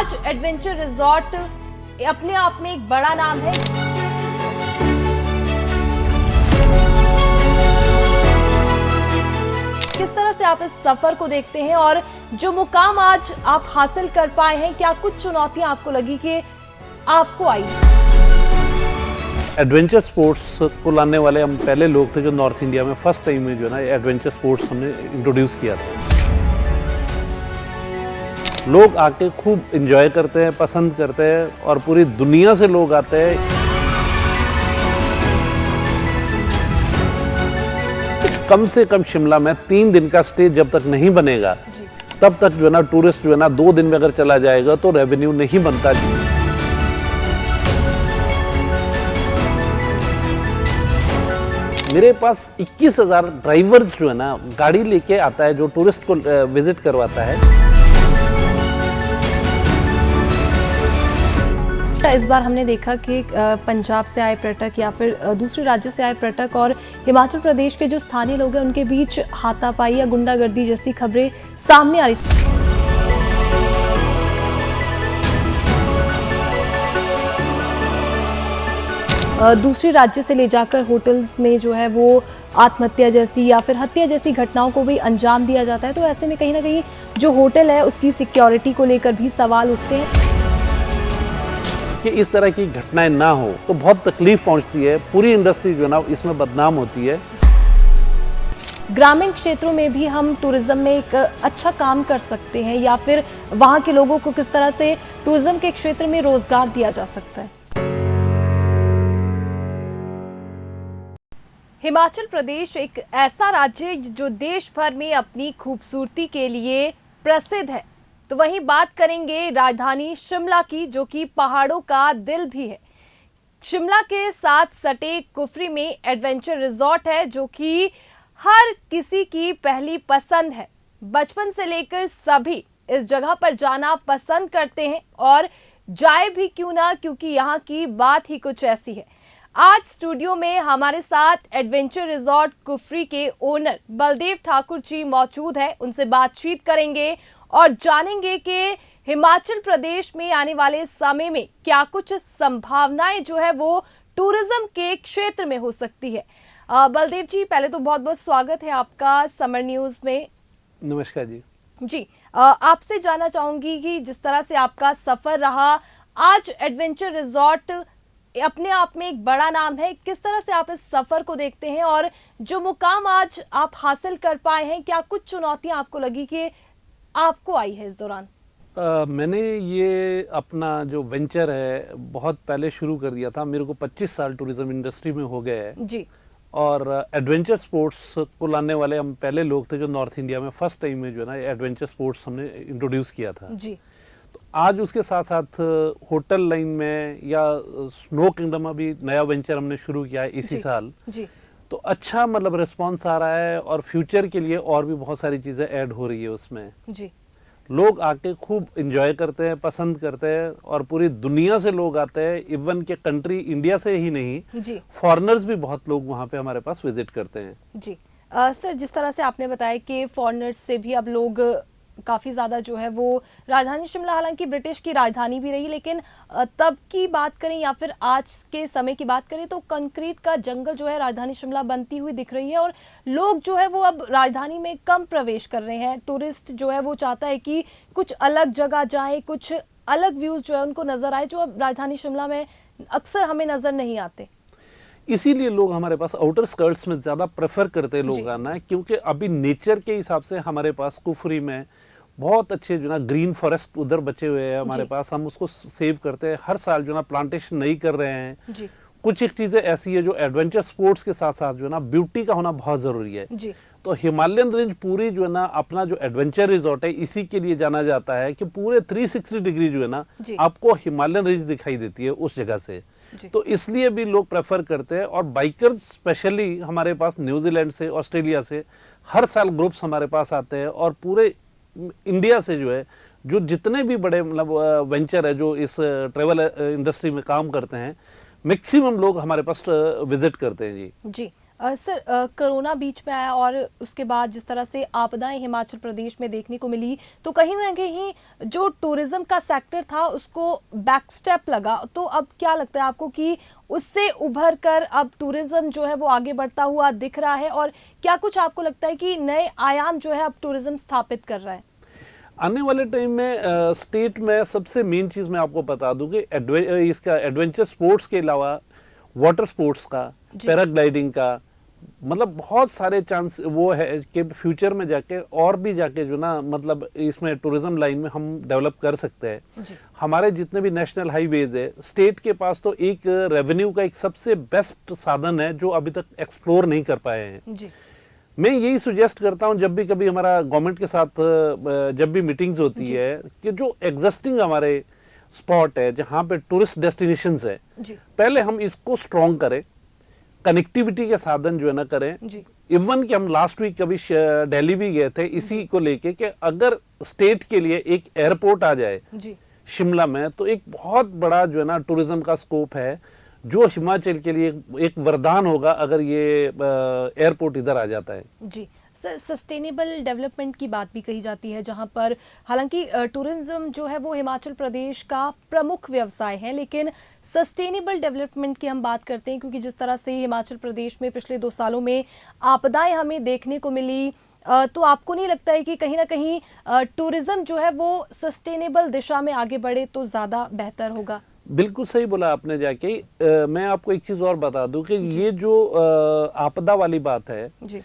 आज adventure resort अपने आप में एक बड़ा नाम है। किस तरह से आप इस सफर को देखते हैं और जो मुकाम आज आप हासिल कर पाए हैं, क्या कुछ चुनौतियां आपको लगी कि आपको आई? एडवेंचर स्पोर्ट्स को लाने वाले हम पहले लोग थे जो नॉर्थ इंडिया में फर्स्ट टाइम में जो है ना एडवेंचर स्पोर्ट्स हमने इंट्रोड्यूस किया था। लोग आके खूब एंजॉय करते हैं, पसंद करते हैं और पूरी दुनिया से लोग आते हैं। कम से कम शिमला में 3 दिन का स्टे जब तक नहीं बनेगा तब तक जो है ना टूरिस्ट जो है ना 2 दिन में अगर चला जाएगा तो रेवेन्यू नहीं बनता। मेरे पास 21,000 ड्राइवर्स जो है ना गाड़ी लेके आता है जो टूरिस्ट को विजिट करवाता है। इस बार हमने देखा कि पंजाब से आए पर्यटक या फिर दूसरे राज्यों से आए पर्यटक और हिमाचल प्रदेश के जो स्थानीय लोग हैं उनके बीच हाथापाई या गुंडागर्दी जैसी खबरें सामने आ रही थी। दूसरे राज्य से ले जाकर होटल्स में जो है वो आत्महत्या जैसी या फिर हत्या जैसी घटनाओं को भी अंजाम दिया जाता है। तो ऐसे में कहीं ना कहीं जो होटल है उसकी सिक्योरिटी को लेकर भी सवाल उठते हैं कि इस तरह की घटनाएं ना हो तो बहुत तकलीफ पहुंचती है, पूरी इंडस्ट्री जो है ना इसमें बदनाम होती है। ग्रामीण क्षेत्रों में भी हम टूरिज्म में एक अच्छा काम कर सकते हैं या फिर वहां के लोगों को किस तरह से टूरिज्म के क्षेत्र में रोजगार दिया जा सकता है? हिमाचल प्रदेश एक ऐसा राज्य जो देश भर में अपनी खूबसूरती के लिए प्रसिद्ध है। तो वहीं बात करेंगे राजधानी शिमला की, जो कि पहाड़ों का दिल भी है। शिमला के साथ सटे कुफरी में एडवेंचर रिजॉर्ट है जो कि हर किसी की पहली पसंद है। बचपन से लेकर सभी इस जगह पर जाना पसंद करते हैं और जाए भी क्यों ना, क्योंकि यहाँ की बात ही कुछ ऐसी है। आज स्टूडियो में हमारे साथ एडवेंचर रिजॉर्ट कुफरी के ओनर बलदेव ठाकुर जी मौजूद हैं। उनसे बातचीत करेंगे और जानेंगे कि हिमाचल प्रदेश में आने वाले समय में क्या कुछ संभावनाएं जो है वो टूरिज्म के क्षेत्र में हो सकती है। बलदेव जी, पहले तो बहुत बहुत स्वागत है आपका समर न्यूज में। नमस्कार जी। जी, आपसे जानना चाहूंगी कि जिस तरह से आपका सफर रहा, आज एडवेंचर रिजॉर्ट अपने आप में एक बड़ा नाम है। किस तरह से आप इस सफर को देखते हैं और जो मुकाम आज आप हासिल कर पाए हैं, क्या कुछ चुनौतियां आपको लगी कि आपको आई है इस दौरान? मैंने ये अपना जो वेंचर है बहुत पहले शुरू कर दिया था। मेरे को 25 साल टूरिज्म इंडस्ट्री में हो गए हैं जी। और एडवेंचर स्पोर्ट्स को लाने वाले हम पहले लोग थे जो नॉर्थ इंडिया में फर्स्ट टाइम में जो है ना एडवेंचर स्पोर्ट्स हमने इंट्रोड्यूस किया था जी। तो आज उसके साथ साथ होटल लाइन में या स्नो किंगडम अभी नया वेंचर हमने शुरू किया है इसी साल जी। तो अच्छा मतलब रिस्पॉन्स आ रहा है और फ्यूचर के लिए और भी बहुत सारी चीजें ऐड हो रही है उसमें। जी। लोग आके खूब एंजॉय करते हैं, पसंद करते हैं और पूरी दुनिया से लोग आते हैं। इवन के कंट्री इंडिया से ही नहीं जी। फॉरेनर्स भी बहुत लोग वहां पे हमारे पास विजिट करते हैं। जी। सर, जिस तरह से आपने बताया कि फॉरेनर्स से भी अब लोग काफ़ी ज़्यादा जो है वो राजधानी शिमला, हालांकि ब्रिटिश की राजधानी भी रही, लेकिन तब की बात करें या फिर आज के समय की बात करें तो कंक्रीट का जंगल जो है राजधानी शिमला बनती हुई दिख रही है और लोग जो है वो अब राजधानी में कम प्रवेश कर रहे हैं। टूरिस्ट जो है वो चाहता है कि कुछ अलग जगह जाए, कुछ अलग व्यूज जो है उनको नजर आए, जो अब राजधानी शिमला में अक्सर हमें नजर नहीं आते। इसीलिए लोग हमारे पास आउटर स्कर्ट्स में ज्यादा प्रेफर करते हैं लोग आना, क्योंकि अभी नेचर के हिसाब से हमारे पास कुफरी में बहुत अच्छे जो ना ग्रीन फॉरेस्ट उधर बचे हुए हैं हमारे पास। हम उसको सेव करते हैं, हर साल जो ना प्लांटेशन नहीं कर रहे हैं जी। कुछ एक चीजें ऐसी है जो एडवेंचर स्पोर्ट्स के साथ साथ जो ना ब्यूटी का होना बहुत जरूरी है जी। तो हिमालयन रेंज पूरी जो है ना अपना जो एडवेंचर रिजॉर्ट है इसी के लिए जाना जाता है कि पूरे 360 डिग्री जो है ना आपको हिमालयन रेंज दिखाई देती है उस जगह से। तो इसलिए भी लोग प्रेफर करते हैं और बाइकर्स स्पेशली हमारे पास न्यूजीलैंड से, ऑस्ट्रेलिया से हर साल ग्रुप्स हमारे पास आते हैं और पूरे इंडिया से जो है जो जितने भी बड़े मतलब वेंचर है जो इस ट्रेवल इंडस्ट्री में काम करते हैं मैक्सिमम लोग हमारे पास विजिट करते हैं। जी। जी। सर, कोरोना बीच में आया और उसके बाद जिस तरह से आपदाएं हिमाचल प्रदेश में देखने को मिली, तो कहीं ना कहीं जो टूरिज्म का सेक्टर था उसको बैक स्टेप लगा। तो अब क्या लगता है आपको कि उससे उभर कर अब टूरिज्म जो है वो आगे बढ़ता हुआ दिख रहा है, और क्या कुछ आपको लगता है कि नए आयाम जो है अब टूरिज्म स्थापित कर रहा है? आने वाले टाइम में स्टेट में सबसे मेन चीज मैं आपको बता दूं कि इसका एडवेंचर स्पोर्ट्स के अलावा वाटर स्पोर्ट्स का, पैराग्लाइडिंग का, मतलब बहुत सारे चांस वो है कि फ्यूचर में जाके और भी जाके जो ना मतलब इसमें टूरिज्म लाइन में हम डेवलप कर सकते हैं। हमारे जितने भी नेशनल हाईवेज है, स्टेट के पास तो एक रेवेन्यू का एक सबसे बेस्ट साधन है जो अभी तक एक्सप्लोर नहीं कर पाए हैं। जी। मैं यही सुजेस्ट करता हूं जब भी कभी हमारा गवर्नमेंट के साथ जब भी मीटिंग्स होती है कि जो एग्जिस्टिंग हमारे स्पॉट है जहां पे टूरिस्ट डेस्टिनेशंस है, पहले हम इसको स्ट्रॉन्ग करें, कनेक्टिविटी के साधन जो है ना करें। इवन कि हम लास्ट वीक कभी दिल्ली भी गए थे इसी को लेके कि अगर स्टेट के लिए एक एयरपोर्ट आ जाए शिमला में तो एक बहुत बड़ा जो है ना टूरिज्म का स्कोप है, जो हिमाचल के लिए एक वरदान होगा अगर ये एयरपोर्ट इधर आ जाता है। जी सर, सस्टेनेबल डेवलपमेंट की बात भी कही जाती है, जहां पर हालांकि टूरिज्म जो है वो हिमाचल प्रदेश का प्रमुख व्यवसाय है, लेकिन सस्टेनेबल डेवलपमेंट की हम बात करते हैं क्योंकि जिस तरह से हिमाचल प्रदेश में पिछले 2 सालों में आपदाएं हमें देखने को मिली, तो आपको नहीं लगता है कि कहीं ना कहीं टूरिज्म जो है वो सस्टेनेबल दिशा में आगे बढ़े तो ज़्यादा बेहतर होगा? बिल्कुल सही बोला आपने जाके। मैं आपको एक चीज और बता दूं कि ये जो आपदा वाली बात है जी,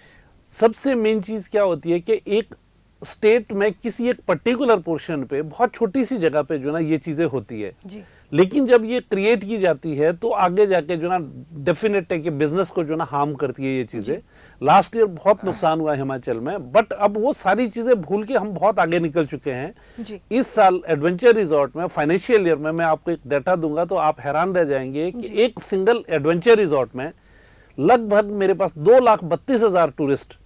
सबसे मेन चीज क्या होती है कि एक स्टेट में किसी एक पर्टिकुलर पोर्शन पे बहुत छोटी सी जगह पे जो ना ये चीजें होती है जी। लेकिन जब ये क्रिएट की जाती है तो आगे जाके जो ना डेफिनेट है कि बिजनेस को जो ना हार्म करती है ये चीजें। लास्ट ईयर बहुत नुकसान हुआ हिमाचल में, बट अब वो सारी चीजें भूल के हम बहुत आगे निकल चुके हैं जी। इस साल एडवेंचर रिजॉर्ट में फाइनेंशियल ईयर में मैं आपको एक डाटा दूंगा तो आप हैरान रह जाएंगे कि एक सिंगल एडवेंचर रिजॉर्ट में लगभग मेरे पास 2,32,000 टूरिस्ट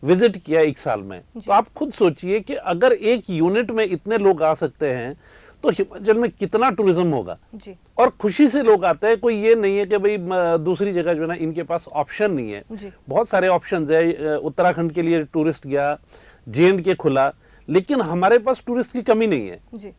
विजिट किया एक साल में। तो आप खुद सोचिए कि अगर एक यूनिट में इतने लोग आ सकते हैं तो हिमाचल में कितना टूरिज्म होगा जी। और खुशी से लोग आते हैं, कोई ये नहीं है कि भाई दूसरी जगह जो है ना इनके पास ऑप्शन नहीं है जी। बहुत सारे ऑप्शंस है। उत्तराखंड के लिए टूरिस्ट गया, JNK खुला, लेकिन हमारे पास टूरिस्ट की कमी नहीं है जी।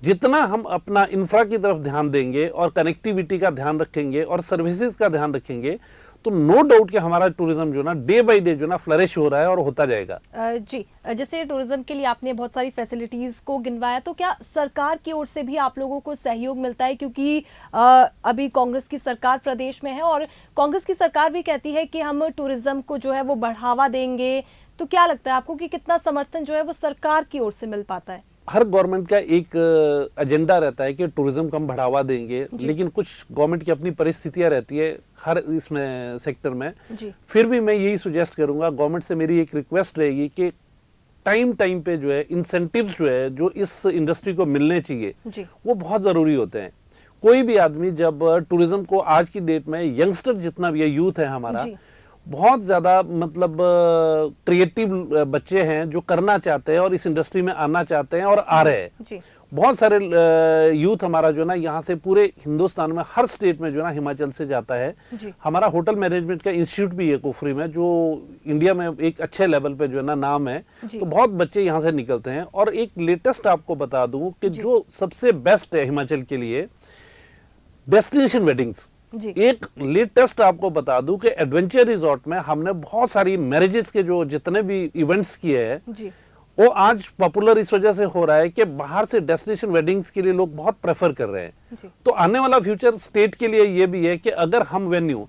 जितना हम अपना इंफ्रा की तरफ ध्यान देंगे और कनेक्टिविटी का ध्यान रखेंगे और सर्विसेज का ध्यान रखेंगे तो नो डाउट कि हमारा टूरिज्म जो ना डे बाय डे जो ना फ्लरिश हो रहा है और होता जाएगा। जी, जैसे टूरिज्म के लिए आपने बहुत सारी फैसिलिटीज को गिनवाया, तो क्या सरकार की ओर से भी आप लोगों को सहयोग मिलता है? क्योंकि अभी कांग्रेस की सरकार प्रदेश में है और कांग्रेस की सरकार भी कहती है कि हम टूरिज्म को जो है वो बढ़ावा देंगे, तो क्या लगता है आपको कि कितना समर्थन जो है वो सरकार की ओर से मिल पाता है? हर गवर्नमेंट का एक एजेंडा रहता है कि टूरिज्म को हम बढ़ावा देंगे, लेकिन कुछ गवर्नमेंट की अपनी परिस्थितियां रहती है हर इसमें सेक्टर में। फिर भी मैं यही सुजेस्ट करूंगा, गवर्नमेंट से मेरी एक रिक्वेस्ट रहेगी कि टाइम पे जो है इंसेंटिव्स जो है जो इस इंडस्ट्री को मिलने चाहिए वो बहुत जरूरी होते हैं। कोई भी आदमी जब टूरिज्म को आज की डेट में यंगस्टर जितना भी यूथ है हमारा, बहुत ज्यादा मतलब क्रिएटिव बच्चे हैं जो करना चाहते हैं और इस इंडस्ट्री में आना चाहते हैं और आ रहे हैं। बहुत सारे यूथ हमारा जो ना यहाँ से पूरे हिंदुस्तान में हर स्टेट में जो ना हिमाचल से जाता है। हमारा होटल मैनेजमेंट का इंस्टीट्यूट भी है कुफरी में, जो इंडिया में एक अच्छे लेवल पे जो है ना नाम है, तो बहुत बच्चे यहाँ से निकलते हैं। और एक लेटेस्ट आपको बता दूं कि जो सबसे बेस्ट है हिमाचल के लिए, डेस्टिनेशन वेडिंग्स। एक लेटेस्ट आपको बता दूं कि एडवेंचर रिजॉर्ट में हमने बहुत सारी मैरिजेस के जो जितने भी इवेंट्स किए हैं वो आज पॉपुलर इस वजह से हो रहा है कि बाहर से डेस्टिनेशन वेडिंग्स के लिए लोग बहुत प्रेफर कर रहे हैं। तो आने वाला फ्यूचर स्टेट के लिए ये भी है कि अगर हम वेन्यू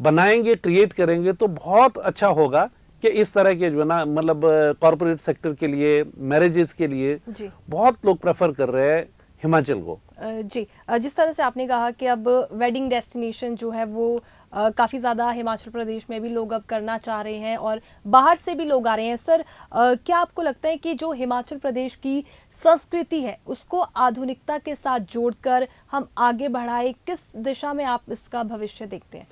बनाएंगे, क्रिएट करेंगे तो बहुत अच्छा होगा कि इस तरह के जो ना मतलब कॉर्पोरेट सेक्टर के लिए, मैरिजेस के लिए बहुत लोग प्रेफर कर रहे हैं हिमाचल को। जी, जिस तरह से आपने कहा कि अब वेडिंग डेस्टिनेशन जो है वो काफ़ी ज़्यादा हिमाचल प्रदेश में भी लोग अब करना चाह रहे हैं और बाहर से भी लोग आ रहे हैं। सर, क्या आपको लगता है कि जो हिमाचल प्रदेश की संस्कृति है उसको आधुनिकता के साथ जोड़कर हम आगे बढ़ाए, किस दिशा में आप इसका भविष्य देखते हैं?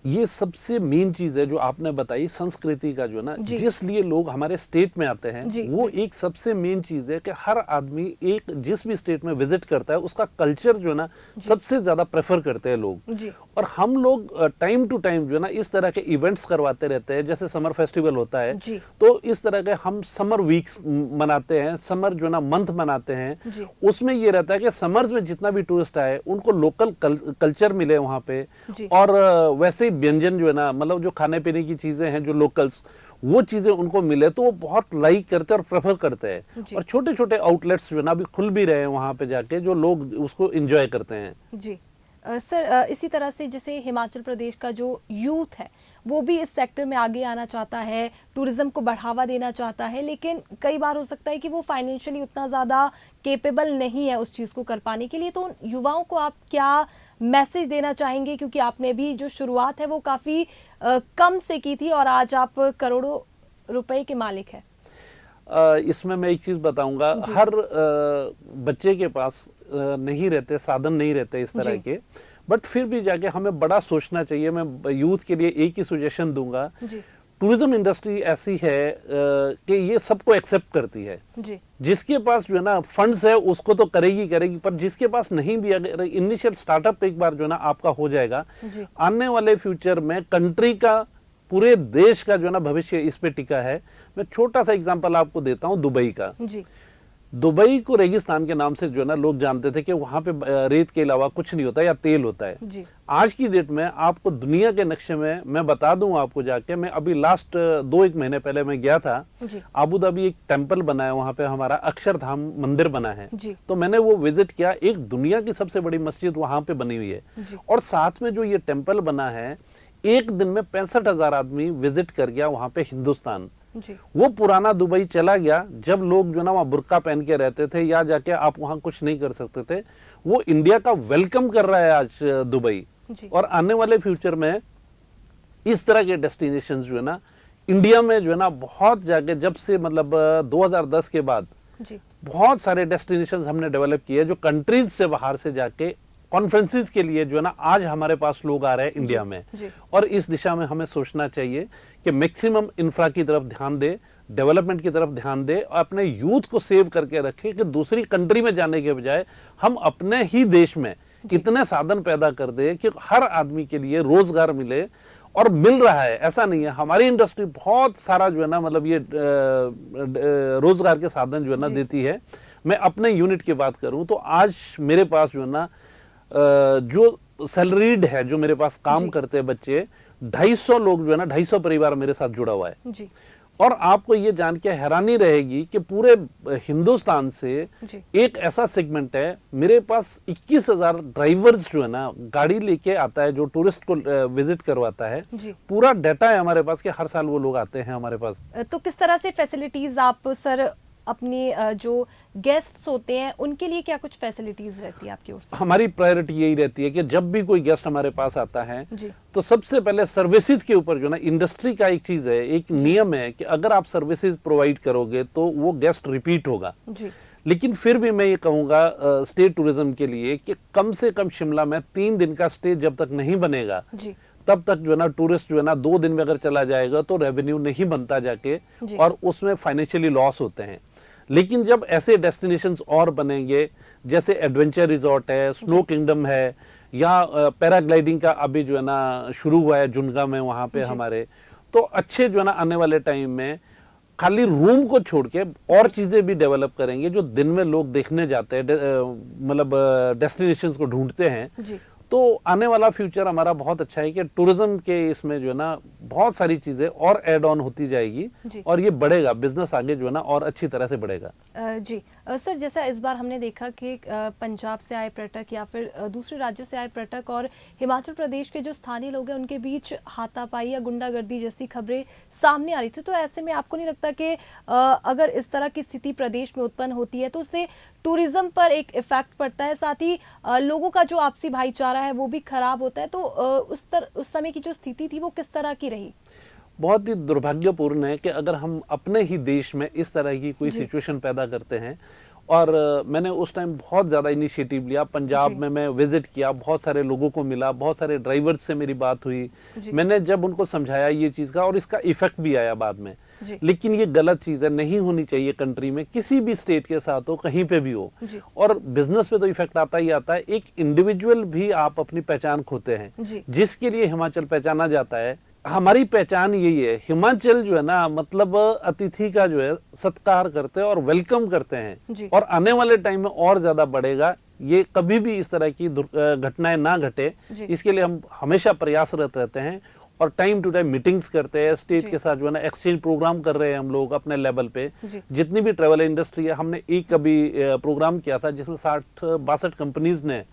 ये सबसे मेन चीज है जो आपने बताई, संस्कृति का जो ना, जिस लिए लोग हमारे स्टेट में आते हैं, वो एक सबसे मेन चीज है कि हर आदमी एक जिस भी स्टेट में विजिट करता है उसका कल्चर जो ना सबसे ज्यादा प्रेफर करते हैं लोग। और हम लोग टाइम टू टाइम जो ना इस तरह के इवेंट्स करवाते रहते हैं, जैसे समर फेस्टिवल होता है तो इस तरह के हम समर वीक्स मनाते हैं, समर जो ना मंथ मनाते हैं। उसमें ये रहता है कि समर्स में जितना भी टूरिस्ट आए उनको लोकल कल्चर मिले वहां पे, और वैसे व्यंजन जो है ना, मतलब जो खाने पीने की चीजें हैं जो लोकल्स, वो चीजें उनको मिले तो वो बहुत लाइक करते हैं और प्रेफर करते हैं। और छोटे छोटे आउटलेट्स जो है ना अभी खुल भी रहे हैं वहां पे जाके, जो लोग उसको एंजॉय करते हैं। जी सर, इसी तरह से जैसे हिमाचल प्रदेश का जो यूथ है वो भी इस सेक्टर में आगे आना चाहता है, टूरिज्म को बढ़ावा देना चाहता है, लेकिन कई बार हो सकता है कि वो फाइनेंशियली उतना ज़्यादा केपेबल नहीं है उस चीज़ को कर पाने के लिए। तो उन युवाओं को आप क्या मैसेज देना चाहेंगे, क्योंकि आपने भी जो शुरुआत है वो काफ़ी कम से की थी और आज आप करोड़ों रुपए के मालिक हैं। इसमें मैं एक चीज़ बताऊंगा, हर बच्चे के पास नहीं रहते, साधन नहीं रहते इस तरह के, बट फिर भी जाके हमें बड़ा सोचना चाहिए। मैं यूथ के लिए एक ही सजेशन दूंगा, टूरिज्म इंडस्ट्री ऐसी है कि ये सबको एक्सेप्ट करती है। जिसके पास जो है ना फंड्स है उसको तो करेगी, पर जिसके पास नहीं भी, अगर इनिशियल स्टार्टअप एक बार जो है ना आपका हो जाएगा, आने वाले फ्यूचर में कंट्री का, पूरे देश का जो है ना भविष्य इस पे टिका है। मैं छोटा सा एग्जांपल आपको देता हूँ दुबई का। दुबई को रेगिस्तान के नाम से जो है ना लोग जानते थे कि वहां पे रेत के अलावा कुछ नहीं होता या तेल होता है। आज की डेट में आपको दुनिया के नक्शे में मैं बता दूं आपको जाके, मैं अभी लास्ट 2-1 महीने पहले मैं गया था अबू धाबी, एक टेंपल बना है वहां पे, हमारा अक्षरधाम मंदिर बना है, तो मैंने वो विजिट किया। एक दुनिया की सबसे बड़ी मस्जिद वहां पे बनी हुई है, और साथ में जो ये टेंपल बना है, एक दिन में 65,000 आदमी विजिट कर गया वहां पे हिंदुस्तान। वो पुराना दुबई चला गया, जब लोग जो ना वहां बुर्का पहन के रहते थे या जाके आप वहां कुछ नहीं कर सकते थे। वो इंडिया का वेलकम कर रहा है आज दुबई, और आने वाले फ्यूचर में इस तरह के डेस्टिनेशंस जो है ना इंडिया में जो है ना बहुत जाके, जब से मतलब 2010 के बाद बहुत सारे डेस्टिनेशंस हमने डेवलप किए जो कंट्रीज से बाहर से जाके कॉन्फ्रेंसेस के लिए जो है ना आज हमारे पास लोग आ रहे हैं इंडिया में। और इस दिशा में हमें सोचना चाहिए कि मैक्सिमम इंफ्रा की तरफ ध्यान दे, डेवलपमेंट की तरफ ध्यान दे, और अपने यूथ को सेव करके रखे कि दूसरी कंट्री में जाने के बजाय हम अपने ही देश में इतने साधन पैदा कर दे कि हर आदमी के लिए रोजगार मिले। और मिल रहा है, ऐसा नहीं है, हमारी इंडस्ट्री बहुत सारा जो है ना मतलब ये रोजगार के साधन जो है ना देती है। मैं अपने यूनिट की बात करूं तो आज मेरे पास जो है ना जो सैलरीड है, जो मेरे पास काम करते हैं बच्चे, 250 लोग जो है ना, 250 परिवार मेरे साथ जुड़ा हुआ है। और आपको ये जान के हैरानी रहेगी कि पूरे हिंदुस्तान से एक ऐसा सेगमेंट है, मेरे पास 21,000 ड्राइवर्स जो है ना गाड़ी लेके आता है, जो टूरिस्ट को विजिट करवाता है। पूरा डाटा है हमारे पास कि हर साल वो लोग आते हैं हमारे पास। तो किस तरह से फैसिलिटीज आप सर अपनी जो गेस्ट्स होते हैं उनके लिए क्या कुछ फैसिलिटीज रहती है आपकी ओर से? हमारी प्रायोरिटी यही रहती है कि जब भी कोई गेस्ट हमारे पास आता है तो सबसे पहले सर्विसेज के ऊपर जो ना, इंडस्ट्री का एक चीज है, एक नियम है कि अगर आप सर्विसेज प्रोवाइड करोगे तो वो गेस्ट रिपीट होगा। लेकिन फिर भी मैं ये कहूंगा स्टेट टूरिज्म के लिए कि कम से कम शिमला में 3 दिन का स्टे जब तक नहीं बनेगा तब तक जो है ना टूरिस्ट जो है ना 2 दिन में अगर चला जाएगा तो रेवेन्यू नहीं बनता जाके, और उसमें फाइनेंशियली लॉस होते हैं। लेकिन जब ऐसे डेस्टिनेशंस और बनेंगे, जैसे एडवेंचर रिजॉर्ट है, स्नो किंगडम है, या पैराग्लाइडिंग का अभी जो है ना शुरू हुआ है जुनगा में वहां पे हमारे, तो अच्छे जो है ना आने वाले टाइम में खाली रूम को छोड़ के और चीजें भी डेवलप करेंगे जो दिन में लोग देखने जाते हैं, मतलब डेस्टिनेशंस को ढूंढते हैं। तो आने वाला फ्यूचर हमारा बहुत अच्छा है कि टूरिज्म के इसमें जो है ना बहुत सारी चीजें और ऐड ऑन होती जाएगी, और ये बढ़ेगा, बिजनेस आगे जो है ना और अच्छी तरह से बढ़ेगा। जी सर, जैसा इस बार हमने देखा कि पंजाब से आए पर्यटक या फिर दूसरे राज्यों से आए पर्यटक और हिमाचल प्रदेश के जो स्थानीय लोग हैं उनके बीच हाथापाई या गुंडागर्दी जैसी खबरें सामने आ रही थी। तो ऐसे में आपको नहीं लगता कि अगर इस तरह की स्थिति प्रदेश में उत्पन्न होती है तो उससे टूरिज्म पर एक इफेक्ट पड़ता है, साथ ही लोगों का जो आपसी भाईचारा है वो भी खराब होता है? तो उस समय की जो स्थिति थी वो किस तरह की रही? बहुत ही दुर्भाग्यपूर्ण है कि अगर हम अपने ही देश में इस तरह की कोई सिचुएशन पैदा करते हैं और मैंने उस टाइम बहुत ज्यादा इनिशिएटिव लिया। पंजाब में मैं विजिट किया, बहुत सारे लोगों को मिला, बहुत सारे ड्राइवर्स से मेरी बात हुई। मैंने जब उनको समझाया ये चीज का, और इसका इफेक्ट भी आया बाद में। लेकिन ये गलत चीज है, नहीं होनी चाहिए कंट्री में, किसी भी स्टेट के साथ हो, कहीं पे भी हो। और बिजनेस पे तो इफेक्ट आता ही आता है। एक इंडिविजुअल भी आप अपनी पहचान खोते हैं, जिसके लिए हिमाचल पहचाना जाता है। हमारी पहचान यही है। हिमाचल जो है ना, मतलब अतिथि का जो है सत्कार करते हैं और वेलकम करते हैं, और आने वाले टाइम में और ज्यादा बढ़ेगा। ये कभी भी इस तरह की घटनाएं ना घटे, इसके लिए हम हमेशा प्रयासरत रहते हैं और टाइम टू टाइम मीटिंग्स करते हैं। स्टेट के साथ जो है ना एक्सचेंज प्रोग्राम कर रहे हैं हम लोग अपने लेवल पे। जितनी भी ट्रेवल इंडस्ट्री है, हमने एक अभी प्रोग्राम किया था जिसमें 60-62 कंपनीज ने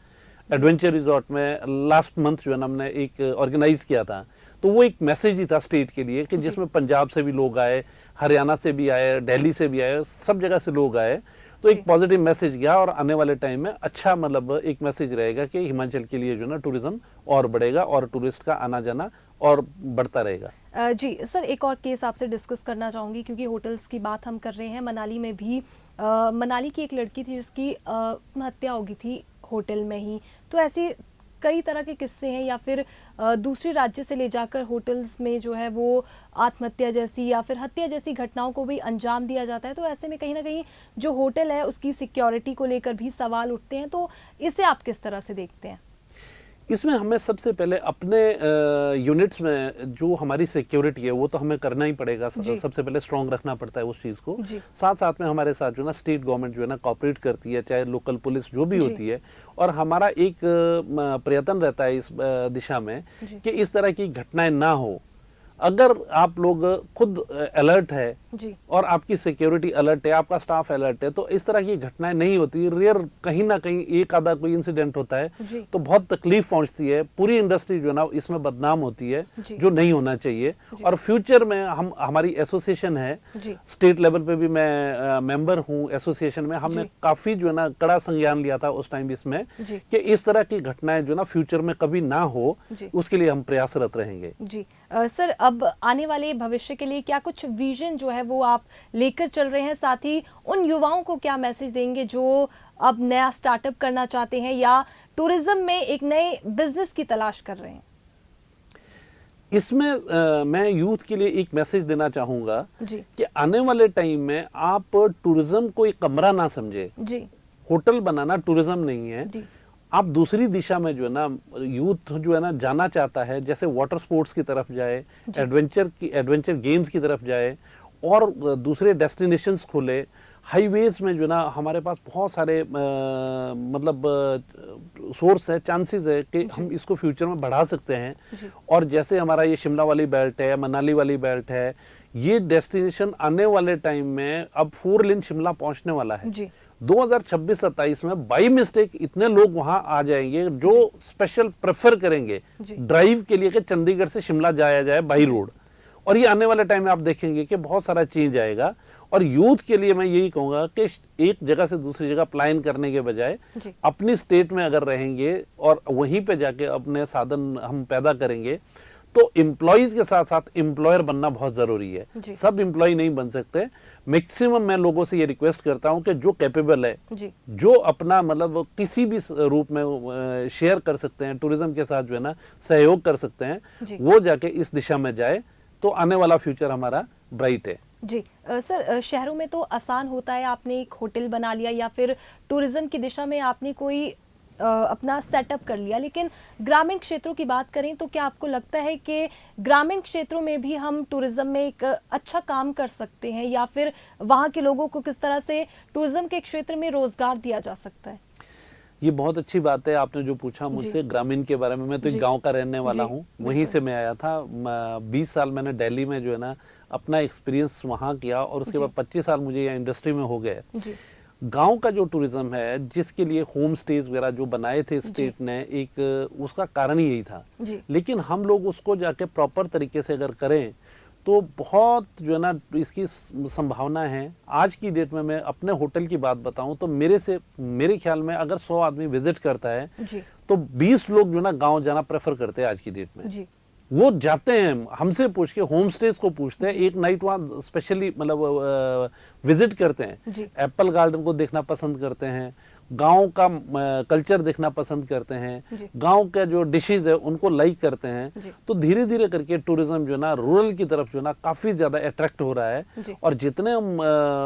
एडवेंचर रिजॉर्ट में लास्ट मंथ जो है ना हमने एक ऑर्गेनाइज किया था। तो वो एक मैसेज ही था स्टेट के लिए कि जिसमें पंजाब से भी लोग आए, हरियाणा से भी आए, दिल्ली से भी आए, सब जगह से लोग आए। तो एक पॉजिटिव मैसेज गया, और आने वाले टाइम में अच्छा मतलब एक मैसेज रहेगा कि हिमाचल के लिए जो ना टूरिज्म और बढ़ेगा और टूरिस्ट का आना जाना और बढ़ता रहेगा। जी सर, एक और केस आपसे डिस्कस करना चाहूंगी, क्योंकि होटल्स की बात हम कर रहे हैं। मनाली में भी मनाली की एक लड़की थी जिसकी हत्या हो गई थी होटल में ही। तो ऐसी कई तरह के किस्से हैं, या फिर दूसरे राज्य से ले जाकर होटल्स में जो है वो आत्महत्या जैसी या फिर हत्या जैसी घटनाओं को भी अंजाम दिया जाता है। तो ऐसे में कहीं ना कहीं जो होटल है उसकी सिक्योरिटी को लेकर भी सवाल उठते हैं। तो इसे आप किस तरह से देखते हैं? इसमें हमें सबसे पहले अपने यूनिट्स में जो हमारी सिक्योरिटी है वो तो हमें करना ही पड़ेगा। सबसे पहले स्ट्रांग रखना पड़ता है उस चीज को। साथ साथ में हमारे साथ जो ना स्टेट गवर्नमेंट जो है ना कोऑपरेट करती है, चाहे लोकल पुलिस जो भी होती है। और हमारा एक प्रयत्न रहता है इस दिशा में कि इस तरह की घटनाएं ना हो। अगर आप लोग खुद अलर्ट है और आपकी सिक्योरिटी अलर्ट है, आपका स्टाफ अलर्ट है, तो इस तरह की घटनाएं नहीं होती। रेयर कहीं ना कहीं एक आधा कोई इंसिडेंट होता है तो बहुत तकलीफ पहुंचती है। पूरी इंडस्ट्री जो है ना इसमें बदनाम होती है, जो नहीं होना चाहिए। और फ्यूचर में हमारी एसोसिएशन है, स्टेट लेवल पे भी मैं मेंबर हूँ एसोसिएशन में। हमने काफी जो है ना कड़ा संज्ञान लिया था उस टाइम इसमें कि इस तरह की घटनाएं जो ना फ्यूचर में कभी ना हो, उसके लिए हम प्रयासरत रहेंगे। जी सर, अब आने वाले भविष्य के लिए क्या कुछ विजन जो है वो आप लेकर चल रहे हैं? साथ ही उन युवाओं को क्या मैसेज देंगे जो अब नया स्टार्टअप करना चाहते हैं या टूरिज्म में एक नए बिजनेस की तलाश कर रहे हैं? इसमें मैं यूथ के लिए एक मैसेज देना चाहूंगा कि आने वाले टाइम में आप टूरिज्म को एक कमरा ना समझे। होटल बनाना टूरिज्म नहीं है। आप दूसरी दिशा में जो है ना यूथ जो है ना जाना चाहता है, जैसे वाटर स्पोर्ट्स की तरफ जाए, एडवेंचर गेम्स की तरफ जाए, और दूसरे डेस्टिनेशंस खोले। हाईवेज में जो है ना हमारे पास बहुत सारे मतलब सोर्स है, चांसेस है कि हम इसको फ्यूचर में बढ़ा सकते हैं। और जैसे हमारा ये शिमला वाली बेल्ट है, मनाली वाली बेल्ट है, ये डेस्टिनेशन आने वाले टाइम में अब 4 लेन शिमला पहुंचने वाला है। 2026-27 में बाई मिस्टेक इतने लोग वहां आ जाएंगे जो स्पेशल प्रेफर करेंगे ड्राइव के लिए कि चंडीगढ़ से शिमला जाया जाए बाई रोड। और ये आने वाले टाइम में आप देखेंगे कि बहुत सारा चेंज आएगा। और यूथ के लिए मैं यही कहूंगा कि एक जगह से दूसरी जगह प्लान करने के बजाय अपनी स्टेट में अगर रहेंगे और वहीं पे जाके अपने साधन हम पैदा करेंगे, तो एम्प्लॉइज के साथ साथ एम्प्लॉयर बनना बहुत जरूरी है। सब एम्प्लॉय नहीं बन सकते। मैक्सिमम मैं लोगों से ये रिक्वेस्ट करता हूं कि जो कैपेबल है, जो अपना मतलब किसी भी रूप में शेयर कर सकते हैं, टूरिज्म के साथ जो है ना सहयोग कर सकते हैं, वो जाके इस दिशा में जाए, तो आने वाला फ्यूचर हमारा ब्राइट है। जी सर, शहरों में तो आसान होता है, आपने एक होटल बना लिया या फिर टूरिज्म की दिशा में आपने कोई अपना सेटअप कर लिया, लेकिन ग्रामीण क्षेत्रों की बात करें तो क्या आपको लगता है कि ग्रामीण क्षेत्रों में भी हम टूरिज्म में एक अच्छा काम कर सकते हैं, या फिर वहां के लोगों को किस तरह से टूरिज्म के क्षेत्र में रोजगार दिया जा सकता है? ये बहुत अच्छी बात है आपने जो पूछा मुझसे ग्रामीण के बारे में। मैं तो एक गांव का रहने वाला हूँ, वहीं से मैं आया था। 20 साल मैंने दिल्ली में जो है ना अपना एक्सपीरियंस वहां किया, और उसके बाद 25 साल मुझे यहाँ इंडस्ट्री में हो गए। गांव का जो टूरिज्म है, जिसके लिए होम स्टेज वगैरह जो बनाए थे स्टेट ने, एक उसका कारण ही यही था। लेकिन हम लोग उसको जाके प्रॉपर तरीके से अगर करें तो बहुत जो है ना इसकी संभावना है। आज की डेट में मैं अपने होटल की बात बताऊं तो मेरे ख्याल में अगर 100 आदमी विजिट करता है तो 20 लोग जो ना गांव जाना प्रेफर करते हैं आज की डेट में। वो जाते हैं, हमसे पूछ के होम स्टेज को पूछते हैं, एक नाइट वहाँ स्पेशली मतलब विजिट करते हैं, एप्पल गार्डन को देखना पसंद करते हैं, गांव का कल्चर देखना पसंद करते हैं, गांव के जो डिशेज है उनको लाइक करते हैं। तो धीरे धीरे करके टूरिज्म जो है ना रूरल की तरफ जो है ना काफी ज्यादा अट्रैक्ट हो रहा है। और जितने हम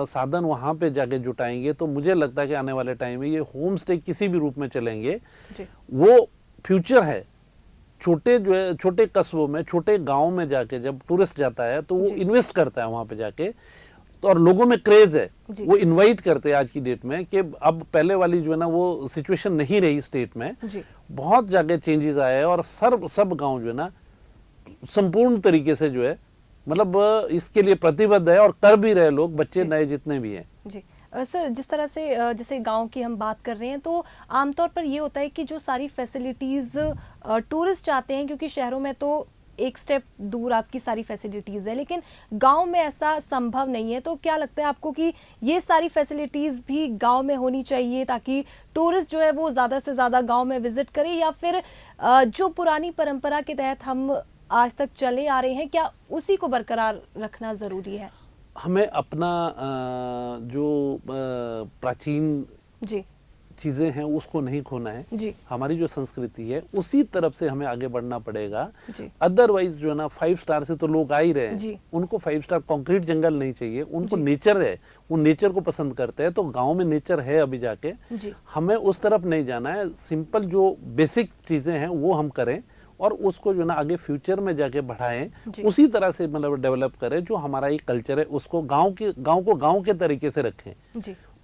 साधन वहां पे जाके जुटाएंगे तो मुझे लगता है कि आने वाले टाइम में ये होम स्टे किसी भी रूप में चलेंगे, वो फ्यूचर है। छोटे जो है छोटे कस्बों में, छोटे गांव में जाके जब टूरिस्ट जाता है तो वो इन्वेस्ट करता है वहां पे जाके, तो और लोगों में क्रेज है, वो इनवाइट करते हैं आज की डेट में। कि अब पहले वाली जो है ना वो सिचुएशन नहीं रही स्टेट में, बहुत जगह चेंजेस आए हैं और सब गांव जो है ना संपूर्ण तरीके से जो है मतलब इसके लिए प्रतिबद्ध है और कर भी रहे लोग, बच्चे नए जितने भी हैं। जी सर, जिस तरह से जैसे गांव की हम बात कर रहे हैं तो आमतौर पर ये होता है कि जो सारी फैसिलिटीज़ टूरिस्ट चाहते हैं, क्योंकि शहरों में तो एक स्टेप दूर आपकी सारी फैसिलिटीज़ है, लेकिन गांव में ऐसा संभव नहीं है। तो क्या लगता है आपको कि ये सारी फैसिलिटीज़ भी गांव में होनी चाहिए ताकि टूरिस्ट जो है वो ज़्यादा से ज़्यादा गांव में विजिट करे, या फिर जो पुरानी परंपरा के तहत हम आज तक चले आ रहे हैं क्या उसी को बरकरार रखना ज़रूरी है? हमें अपना जो प्राचीन चीजें हैं उसको नहीं खोना है। हमारी जो संस्कृति है उसी तरफ से हमें आगे बढ़ना पड़ेगा। अदरवाइज जो है ना 5 स्टार से तो लोग आ ही रहे हैं, उनको 5 स्टार कंक्रीट जंगल नहीं चाहिए, उनको नेचर है, वो नेचर को पसंद करते हैं। तो गांव में नेचर है अभी जाके, हमें उस तरफ नहीं जाना है। सिंपल जो बेसिक चीजें हैं वो हम करें और उसको जो ना आगे फ्यूचर में जाके बढ़ाएं, उसी तरह से मतलब डेवलप करें। जो हमारा ये कल्चर है उसको गांव को गांव के तरीके से रखें।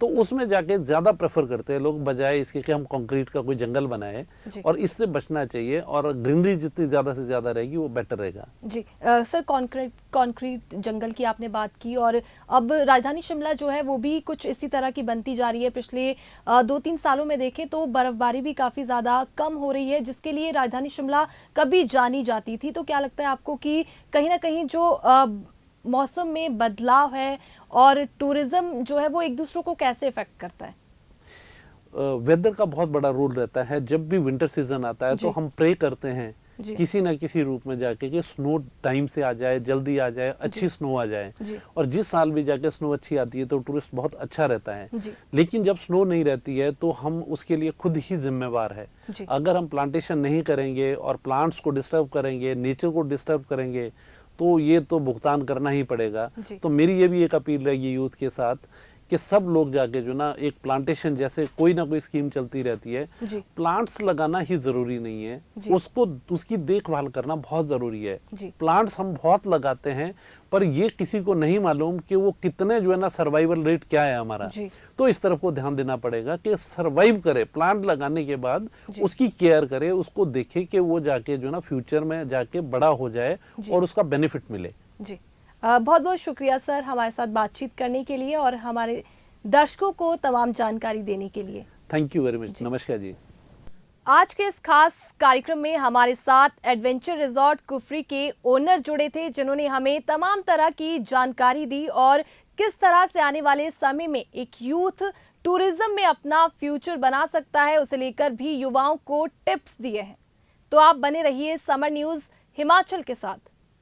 तो उसमें जाके ज्यादा प्रेफर करते हैं लोग, बजाय इसके कि हम कंक्रीट का कोई जंगल बनाए। और इससे बचना चाहिए, और ग्रीनरी जितनी ज्यादा से ज्यादा रहेगी वो बेटर रहेगा। जी सर, कंक्रीट जंगल की आपने बात की, और अब राजधानी शिमला जो है वो भी कुछ इसी तरह की बनती जा रही है। पिछले 2-3 सालों में देखें तो बर्फबारी भी काफी ज्यादा कम हो रही है, जिसके लिए राजधानी शिमला कभी जानी जाती थी। तो क्या लगता है आपको कि कहीं ना कहीं जो मौसम में बदलाव है और टूरिज्म जो है वो एक दूसरे को कैसे इफेक्ट करता है? वेदर का बहुत बड़ा रोल रहता है। जब भी विंटर सीजन आता है तो हम प्रे करते हैं किसी ना किसी रूप में जाके कि स्नो टाइम से आ जाए, जल्दी आ जाए, अच्छी स्नो आ जाए। और जिस साल भी जाके स्नो अच्छी आती है तो टूरिस्ट बहुत अच्छा रहता है। लेकिन जब स्नो नहीं रहती है तो हम उसके लिए खुद ही जिम्मेवार है। अगर हम प्लांटेशन नहीं करेंगे और प्लांट्स को डिस्टर्ब करेंगे, नेचर को डिस्टर्ब करेंगे, तो ये तो भुगतान करना ही पड़ेगा। तो मेरी ये भी एक अपील रहेगी यूथ के साथ कि सब लोग जाके जो ना एक प्लांटेशन, जैसे कोई ना कोई स्कीम चलती रहती है, प्लांट्स लगाना ही जरूरी नहीं है, उसको उसकी देखभाल करना बहुत जरूरी है। प्लांट्स हम बहुत लगाते हैं पर ये किसी को नहीं मालूम कि वो कितने जो है ना सर्वाइवल रेट क्या है हमारा। तो इस तरफ को ध्यान देना पड़ेगा कि सर्वाइव करे, प्लांट लगाने के बाद उसकी केयर करे, उसको देखे कि वो जाके जो ना फ्यूचर में जाके बड़ा हो जाए और उसका बेनिफिट मिले। जी बहुत बहुत शुक्रिया सर हमारे साथ बातचीत करने के लिए और हमारे दर्शकों को तमाम जानकारी देने के लिए। Thank you very much. नमस्कार जी। आज के इस खास कार्यक्रम में हमारे साथ एडवेंचर रिजॉर्ट कुफरी के ओनर जुड़े थे, जिन्होंने हमें तमाम तरह की जानकारी दी और किस तरह से आने वाले समय में एक यूथ टूरिज्म में अपना फ्यूचर बना सकता है, उसे लेकर भी युवाओं को टिप्स दिए हैं। तो आप बने रहिए समर न्यूज़ हिमाचल के साथ।